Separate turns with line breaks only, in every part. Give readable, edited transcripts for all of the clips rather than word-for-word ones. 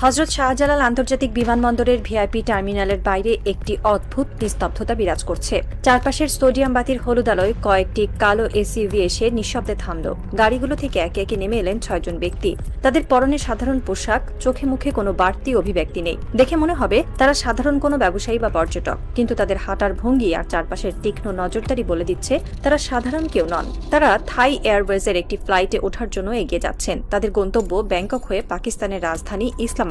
হযরত শাহজালাল আন্তর্জাতিক বিমানবন্দরের ভিআইপি টার্মিনালের বাইরে একটি অদ্ভুত নিস্তব্ধতা বিরাজ করছে। চারপাশের সোডিয়াম বাতির হলুদ আলোয় কয়েকটি কালো এসইউভি এসে নিঃশব্দে থামল। গাড়িগুলো থেকে একে একে নেমে এলেন ৬ জন ব্যক্তি। তাদের পরনে সাধারণ পোশাক, চোখে মুখে কোনো বাড়তি অভিব্যক্তি নেই। দেখে মনে হবে তারা সাধারণ কোনো ব্যবসায়ী বা পর্যটক, কিন্তু তাদের হাঁটার ভঙ্গি আর চারপাশের তীক্ষ্ণ নজরদারি বলে দিচ্ছে তারা সাধারণ কেউ নন। তারা থাই এয়ারওয়েজের একটি ফ্লাইটে ওঠার জন্য এগিয়ে যাচ্ছেন। তাদের গন্তব্য ব্যাংকক হয়ে পাকিস্তানের রাজধানী ইসলামাবাদ।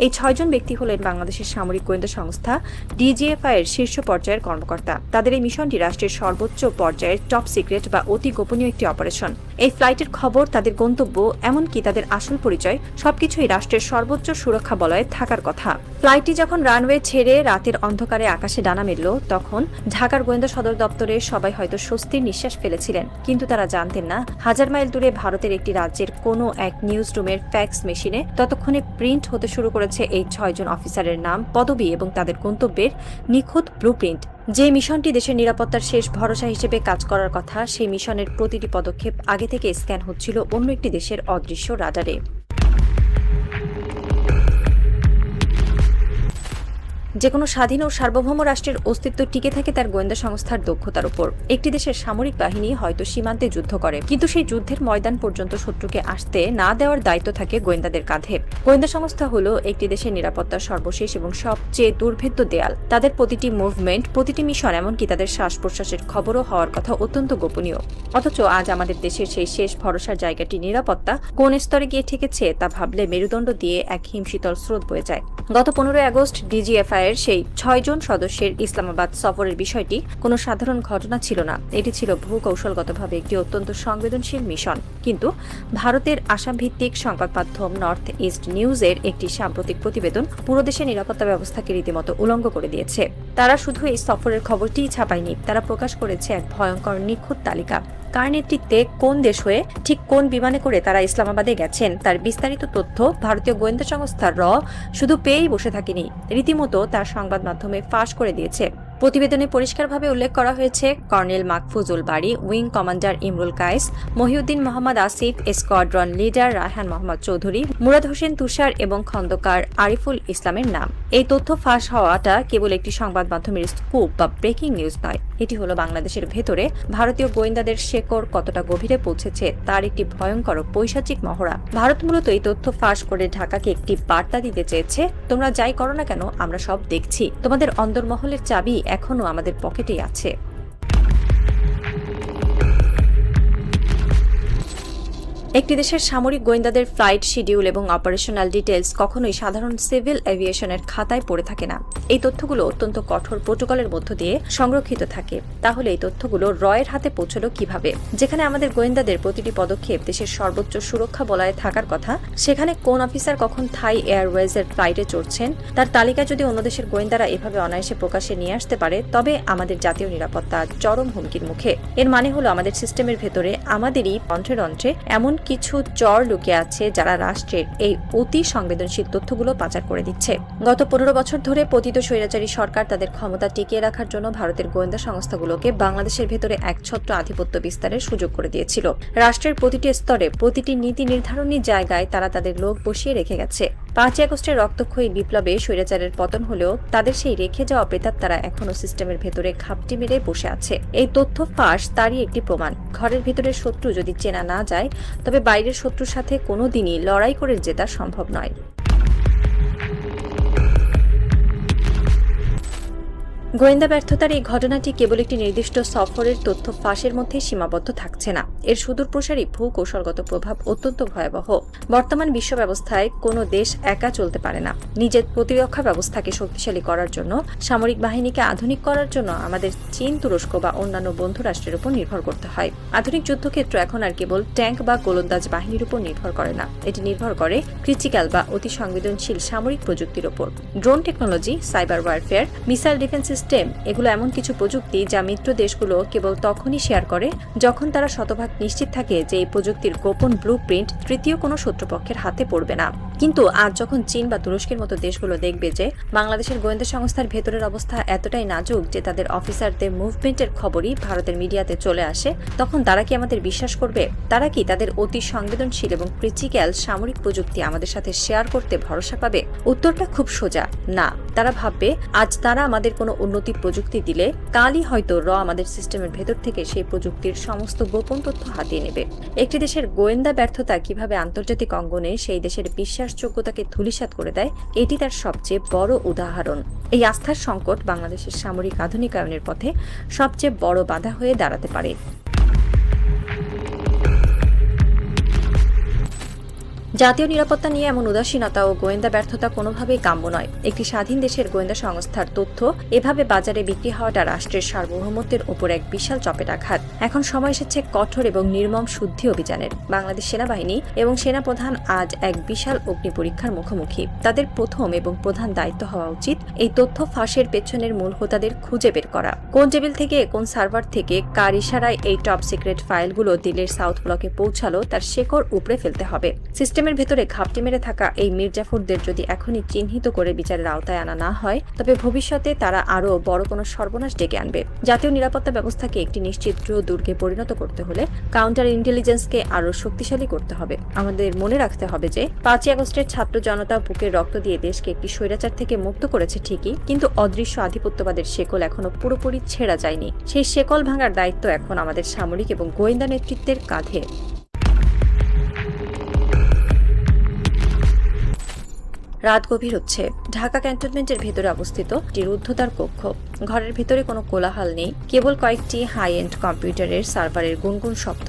এই ৬ জন ব্যক্তি হলেন বাংলাদেশের সামরিক গোয়েন্দা সংস্থা ডিজিএফআই এর শীর্ষ পর্যায়ের কর্মকর্তা। তাদের এই মিশনটি রাষ্ট্রের সর্বোচ্চ পর্যায়ের টপ সিক্রেট বা অতি গোপনীয় একটি অপারেশন। এই ফ্লাইটের খবর, তাদের গন্তব্য, এমনকি তাদের আসল পরিচয় সবকিছুই রাষ্ট্রের সর্বোচ্চ সুরক্ষা বলয়ে থাকার কথা। ফ্লাইটটি যখন রানওয়ে ছেড়ে রাতের অন্ধকারে আকাশে ডানা মেলল, তখন ঢাকার গোয়েন্দা সদর দপ্তরে সবাই হয়তো স্বস্তির নিঃশ্বাস ফেলেছিলেন, কিন্তু তারা জানতেন না হাজার মাইল দূরে ভারতের একটি রাজ্যের কোনো এক নিউজ রুমের ফ্যাক্স মেশিনে ততক্ষণে প্রিন্ট হতে শুরু করেছে এই ৬ জন অফিসারের নাম, পদবি এবং তাদের গন্তব্যের নিখুঁত ব্লুপ্রিন্ট। যে মিশনটি দেশের নিরাপত্তার শেষ ভরসা হিসেবে কাজ করার কথা, সেই মিশনের প্রতিটি পদক্ষেপ আগে থেকে স্ক্যান হচ্ছিল অন্য একটি দেশের অদৃশ্য রাডারে। যে কোনো স্বাধীন ও সার্বভৌম রাষ্ট্রের অস্তিত্ব টিকে থাকে তার গোয়েন্দা সংস্থার দক্ষতার উপর। একটি দেশের সামরিক বাহিনী হয়তো সীমান্তে যুদ্ধ করে, কিন্তু সেই যুদ্ধের ময়দান পর্যন্ত শত্রুকে আসতে না দেওয়ার দায়িত্ব থাকে গোয়েন্দাদের কাঁধে। গোয়েন্দা সংস্থা হলো একটি দেশের নিরাপত্তার সর্বশেষ এবং সবচেয়ে দুর্ভেদ্য দেয়াল। তাদের প্রতিটি মুভমেন্ট, প্রতিটি মিশন, এমনকি তাদের শ্বাস প্রশ্বাসের খবরও হওয়ার কথা অত্যন্ত গোপনীয়। অথচ আজ আমাদের দেশের সেই শেষ ভরসার জায়গাটি নিরাপত্তা কোন স্তরে গিয়ে ঠেকেছে তা ভাবলে মেরুদণ্ড দিয়ে এক হিমশীতল স্রোত বয়ে যায়। গত ১৫ আগস্ট ডিজিএফআই এর সেই ৬ জন সদস্যের ইসলামাবাদ সফরের বিষয়টি কোনো সাধারণ ঘটনা ছিল না। এটি ছিল ভূকৌশলগতভাবে একটি অত্যন্ত সংবেদনশীল মিশন। কিন্তু ভারতের আসাম ভিত্তিক সংবাদ মাধ্যম নর্থ ইস্ট নিউজের একটি সাম্প্রতিক প্রতিবেদন পুরো দেশের নিরাপত্তা ব্যবস্থাকে রীতিমতো উলঙ্গ করে দিয়েছে। তারা শুধু এই সফরের খবরটিই ছাপায়নি, তারা প্রকাশ করেছে এক ভয়ঙ্কর নিখুঁত তালিকা। কার নেতৃত্বে, কোন দেশ হয়ে, ঠিক কোন বিমানে করে তারা ইসলামাবাদে গেছেন তার বিস্তারিত তথ্য ভারতীয় গোয়েন্দা সংস্থা শুধু পেয়েই বসে থাকেনি, রীতিমতো তার সংবাদ মাধ্যমে ফাঁস করে দিয়েছে। প্রতিবেদনে পরিষ্কারভাবে উল্লেখ করা হয়েছে colonel Makfuzul Bari, wing commander Imrul Kayes, Mohiuddin Mohammad Asif, squadron leader Raihan Mohammad Chowdhury, Murad Hossain Tushar এবং খন্দকার আরিফুল ইসলামের নাম। এই তথ্য ফাঁস হওয়াটা কেবল একটি সংবাদ মাধ্যমের স্কুপ বা ব্রেকিং নিউজ নয়, এটি হলো বাংলাদেশের ভেতরে ভারতীয় গোয়েন্দাদের শেকড় কতটা গভীরে পৌঁছেছে তার একটি ভয়ঙ্কর পৈশাচিক মহড়া। ভারত মূলত এই তথ্য ফাঁস করে ঢাকাকে একটি বার্তা দিতে চেয়েছে, তোমরা যাই করো না কেন আমরা সব দেখছি, তোমাদের অন্দরমহলের চাবি এখনো আমাদের পকেটেই আছে। একটি দেশের সামরিক গোয়েন্দাদের ফ্লাইট শিডিউল এবং অপারেশনাল ডিটেলস কখনোই সাধারণ সিভিল এভিয়েশনের খাতায় পড়ে থাকে না। এই তথ্যগুলো অত্যন্ত কঠোর প্রোটোকলের মধ্য দিয়ে সংরক্ষিত থাকে। তাহলে এই তথ্যগুলো রয়ের হাতে পৌঁছলো কিভাবে? যেখানে আমাদের গোয়েন্দাদের প্রতিটি পদক্ষেপ দেশের সর্বোচ্চ সুরক্ষা বলয়ে থাকার কথা, সেখানে কোন অফিসার কখন থাই এয়ারওয়েজের ফ্লাইটে চড়ছেন তার তালিকা যদি অন্য দেশের গোয়েন্দারা এভাবে অনায়াসে প্রকাশ্যে নিয়ে আসতে পারে, তবে আমাদের জাতীয় নিরাপত্তা চরম হুমকির মুখে। এর মানে হলো আমাদের সিস্টেমের ভেতরে আমাদেরই অন্ত্রে অন্ত্রে এমন কিছু চর লুকিয়ে আছে যারা রাষ্ট্রের এই অতি সংবেদনশীল তথ্যগুলো পাচার করে দিচ্ছে। গত ১৫ বছর ধরে পতিত স্বৈরাচারী সরকার তাদের ক্ষমতা টিকিয়ে রাখার জন্য ভারতের গোয়েন্দা সংস্থাগুলোকে বাংলাদেশের ভেতরে একছত্র আধিপত্য বিস্তারের সুযোগ করে দিয়েছিল। রাষ্ট্রের প্রতিটি স্তরে, প্রতিটি নীতি নির্ধারণী জায়গায় তারা তাদের লোক বসিয়ে রেখে গেছে। ৫ আগস্টের রক্তক্ষয়ী বিপ্লবে স্বৈরাচারের পতন হলেও তাদের সেই রেখে যাওয়া প্রেতাত্মারা এখনো সিস্টেমের ভেতরে ঘাপটি মেরে বসে আছে। এই তথ্য ফাঁস তারই একটি প্রমাণ। ঘরের ভেতরের শত্রু যদি চেনা না যায়, তবে বাইরের শত্রুর সাথে কোনোদিনই লড়াই করে জেতা সম্ভব নয়। গোয়েন্দা ব্যর্থতার এই ঘটনাটি কেবল একটি নির্দিষ্ট সফরের তথ্য ফাঁসের মধ্যে সীমাবদ্ধ থাকছে না, এর সুদূরপ্রসারী ভূকৌশলগত প্রভাব অত্যন্ত ভয়াবহ। বর্তমান বিশ্ব ব্যবস্থায় কোনো দেশ একা চলতে পারে না। নিজের প্রতিরক্ষা ব্যবস্থাকে শক্তিশালী করার জন্য, সামরিক বাহিনীকে আধুনিক করার জন্য আমাদের চীন, তুরস্ক বা অন্যান্য বন্ধু রাষ্ট্রের উপর নির্ভর করতে হয়। আধুনিক যুদ্ধক্ষেত্র এখন আর কেবল ট্যাঙ্ক বা গোলন্দাজ বাহিনীর উপর নির্ভর করে না, এটি নির্ভর করে ক্রিটিক্যাল বা অতি সংবেদনশীল সামরিক প্রযুক্তির উপর। Drone technology, cyber warfare, missile defence system, এগুলো এমন কিছু প্রযুক্তি যা মিত্র দেশগুলো কেবল তখনই শেয়ার করে যখন তারা শতভাগ নিশ্চিত থাকে যে এই প্রযুক্তির গোপন ব্লুপ্রিন্ট তৃতীয় কোনো শত্রুপক্ষের হাতে পড়বে না। কিন্তু আজ যখন চীন বা তুরস্কের মতো দেশগুলো দেখবে যে বাংলাদেশের গোয়েন্দা সংস্থার ভেতরের অবস্থা এতটাই নাজুক যে তাদের অফিসারদের মুভমেন্টের খবরই ভারতের মিডিয়াতে চলে আসে, তখন তারা কি আমাদের বিশ্বাস করবে? তারা কি তাদের অতি সংবেদনশীল এবং ক্রিটিক্যাল সামরিক প্রযুক্তি আমাদের সাথে শেয়ার করতে ভরসা পাবে? উত্তরটা খুব সোজা, না। তারা ভাববে আজ তারা আমাদের কোনো উন্নতি প্রযুক্তি দিলে কালই হয়তো আমাদের সিস্টেমের ভেতর থেকে সেই প্রযুক্তির সমস্ত গোপন তথ্য হাতিয়ে নেবে। একটি দেশের গোয়েন্দা ব্যর্থতা কিভাবে আন্তর্জাতিক অঙ্গনে সেই দেশের বিশ্বাসযোগ্যতাকে ধূলিসাৎ করে দেয়, এটি তার সবচেয়ে বড় উদাহরণ। এই আস্থার সংকট বাংলাদেশের সামরিক আধুনিকায়নের পথে সবচেয়ে বড় বাধা হয়ে দাঁড়াতে পারে। জাতীয় নিরাপত্তা নিয়ে এমন উদাসীনতা ও গোয়েন্দা ব্যর্থতা কোনোভাবেই কাম্য নয়। একটি স্বাধীন দেশের গোয়েন্দা সংস্থার তথ্য এভাবে বাজারে বিক্রি হওয়াটা রাষ্ট্রের সার্বভৌমত্বের ওপর এক বিশাল চপেটাঘাত। এখন সময় এসেছে কঠোর এবং নির্মম শুদ্ধি অভিযানের। বাংলাদেশ সেনাবাহিনী এবং সেনাপ্রধান আজ এক বিশাল অগ্নি পরীক্ষার মুখোমুখি। তাদের প্রথম এবং প্রধান দায়িত্ব হওয়া উচিত এই তথ্য ফাঁসের পেছনের মূল হোতাদের খুঁজে বের করা। কোন টেবিল থেকে, কোন সার্ভার থেকে, কার ইশারায় এই টপ সিক্রেট ফাইলগুলো দিল্লির সাউথ ব্লকে পৌঁছালো তার শেকড় উপড়ে ফেলতে হবে। সিস্টেমের ভেতরে ঘাপটি মেরে থাকা এই মির্জাফরদের যদি এখনই চিহ্নিত করে বিচারের আওতায় আনা না হয়, তবে ভবিষ্যতে তারা আরও বড় কোনো সর্বনাশ ডেকে আনবে। জাতীয় নিরাপত্তা ব্যবস্থাকে একটি নিশ্চিত দুর্গে পরিণত করতে হলে কাউন্টার ইন্টেলিজেন্সকে আরও শক্তিশালী করতে হবে। আমাদের মনে রাখতে হবে যে 5ই আগস্টের ছাত্র জনতা বুকের রক্ত দিয়ে দেশকে একটি স্বৈরাচার থেকে মুক্ত করেছে ঠিকই, কিন্তু অদৃশ্য আধিপত্যবাদের শেকল এখনো পুরোপুরি ছেঁড়া যায়নি। সেই শেকল ভাঙার দায়িত্ব এখন আমাদের সামরিক এবং গোয়েন্দা নেতৃত্বের কাঁধে। রাত গভীর হচ্ছে। ঢাকা ক্যান্টনমেন্টের ভেতরে অবস্থিত একটি রুদ্ধদ্বার কক্ষ। ঘরের ভেতরে কোনো কোলাহল নেই, কেবল কয়েকটি হাই এন্ড কম্পিউটারের সার্ভারের গুনগুন শব্দ।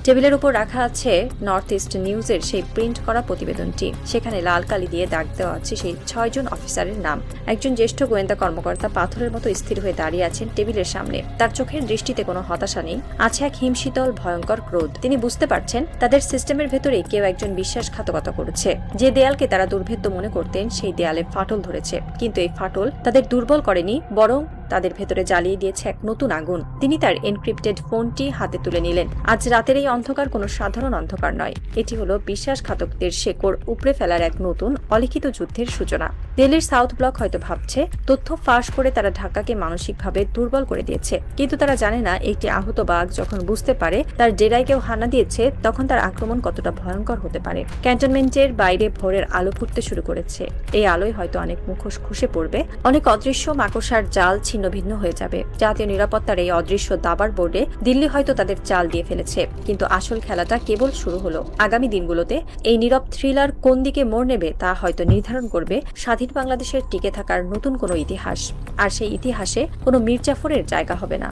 টেবিলের উপর রাখা আছে নর্থ ইস্ট নিউজের সেই প্রিন্ট করা প্রতিবেদনটি। সেখানে লাল কালি দিয়ে দাগ দেওয়া আছে সেই 6 জন অফিসারের নাম। একজন জ্যেষ্ঠ গোয়েন্দা কর্মকর্তা পাথরের মতো স্থির হয়ে দাঁড়িয়ে আছেন টেবিলের সামনে। তার চোখের দৃষ্টিতে কোনো হতাশা নেই, আছে এক হিমশীতল ভয়ঙ্কর ক্রোধ। তিনি বুঝতে পারছেন তাদের সিস্টেমের ভেতরে কেউ একজন বিশ্বাসঘাতকতা করেছে। যে দেয়ালকে তারা দুর্ভেদ্য মনে করতেন সেই দেয়ালে ফাটল ধরেছে, কিন্তু এই ফাটল তাদের দুর্বল করেনি, বরং তাদের ভেতরে জ্বালিয়ে দিয়েছে এক নতুন আগুন। তিনি তার এনক্রিপ্টেড ফোনটি হাতে তুলে নিলেন। আজ রাতের এই অন্ধকার কোনো সাধারণ অন্ধকার নয়, এটি হলো বিশ্বাসঘাতকদের শেকড় উপড়ে ফেলার এক নতুন অলিখিত যুদ্ধের সূচনা। দিল্লির সাউথ ব্লক হয়তো ভাবছে তথ্য ফাঁস করে তারা ঢাকাকে মানসিকভাবে দুর্বল করে দিয়েছে, কিন্তু তারা জানে না একটি আহত বাঘ যখন বুঝতে পারে তার ডেরায় কেউ হানা দিয়েছে, তখন তার আক্রমণ কতটা ভয়ঙ্কর হতে পারে। ক্যান্টনমেন্টের বাইরে ভোরের আলো ফুটতে শুরু করেছে। এই আলোয় হয়তো অনেক মুখোশ খসে পড়বে, অনেক অদৃশ্য মাকড়সার জাল ছিন্ন ভিন্ন হয়ে যাবে। জাতীয় নিরাপত্তার এই অদৃশ্য দাবার বোর্ডে দিল্লি হয়তো তাদের চাল দিয়ে ফেলেছে, কিন্তু আসল খেলাটা কেবল শুরু হলো। আগামী দিনগুলোতে এই নীরব থ্রিলার কোন দিকে মোড় নেবে তা হয়তো নির্ধারণ করবে স্বাধীন বাংলাদেশের টিকে থাকার নতুন কোনো ইতিহাস। আর সেই ইতিহাসে কোনো মির্জাফরের জায়গা হবে না।